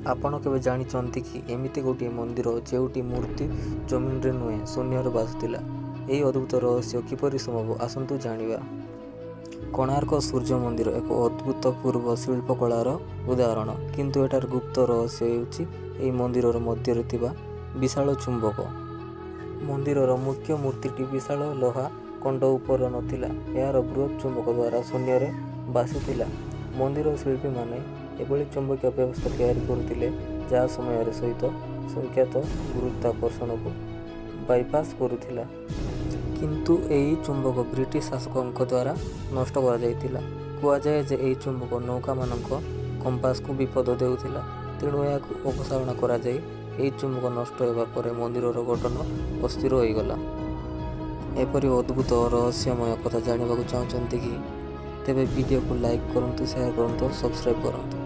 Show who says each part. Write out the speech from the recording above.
Speaker 1: ଆପଣ କେବେ ଜାଣିଛନ୍ତି କି ଏମିତି ଗୋଟିଏ ମନ୍ଦିର ଯେଉଁଠି ମୂର୍ତ୍ତି ଜମିନରେ ନୁହେଁ ଶୂନ୍ୟରେ ବାସୁଥିଲା? ଏହି ଅଦ୍ଭୁତ ରହସ୍ୟ କିପରି ସମ୍ଭବ ଆସନ୍ତୁ ଜାଣିବା। କୋଣାର୍କ ସୂର୍ଯ୍ୟ ମନ୍ଦିର ଏକ ଅଦ୍ଭୁତପୂର୍ବ ଶିଳ୍ପକଳାର ଉଦାହରଣ, କିନ୍ତୁ ଏଠାର ଗୁପ୍ତ ରହସ୍ୟ ହେଉଛି ଏହି ମନ୍ଦିରର ମଧ୍ୟରେ ଥିବା ବିଶାଳ ଚୁମ୍ବକ। ମନ୍ଦିରର ମୁଖ୍ୟ ମୂର୍ତ୍ତିଟି ବିଶାଳ ଲୁହା କଣ୍ଟ ଉପରେ ନଥିଲା, ଏହାର ବୃହତ୍ ଚୁମ୍ବକ ଦ୍ୱାରା ଶୂନ୍ୟରେ ବାସୁଥିଲା। ମନ୍ଦିର ଶିଳ୍ପୀମାନେ ଏଭଳି ଚୁମ୍ବକୀୟ ବ୍ୟବସ୍ଥା ତିଆରି କରୁଥିଲେ ଯାହା ସମୟରେ ସହିତ ସଂଖ୍ୟାତ ଗୁରୁତ୍ୱାକର୍ଷଣକୁ ବାଇପାସ୍ କରୁଥିଲା। କିନ୍ତୁ ଏହି ଚୁମ୍ବକ ବ୍ରିଟିଶ ଶାସକଙ୍କ ଦ୍ୱାରା ନଷ୍ଟ କରାଯାଇଥିଲା। କୁହାଯାଏ ଯେ ଏହି ଚୁମ୍ବକ ନୌକାମାନଙ୍କ କମ୍ପାସକୁ ବିପଦ ଦେଉଥିଲା, ତେଣୁ ଏହାକୁ ଅପସାରଣ କରାଯାଇ ଏହି ଚୁମ୍ବକ ନଷ୍ଟ ହେବା ପରେ ମନ୍ଦିରର ଗଠନ ଅସ୍ଥିର ହୋଇଗଲା। ଏପରି ଅଦ୍ଭୁତ ରହସ୍ୟମୟ କଥା ଜାଣିବାକୁ ଚାହୁଁଛନ୍ତି କି? ତେବେ ଭିଡ଼ିଓକୁ ଲାଇକ୍ କରନ୍ତୁ, ସେୟାର କରନ୍ତୁ, ସବସ୍କ୍ରାଇବ୍ କରନ୍ତୁ।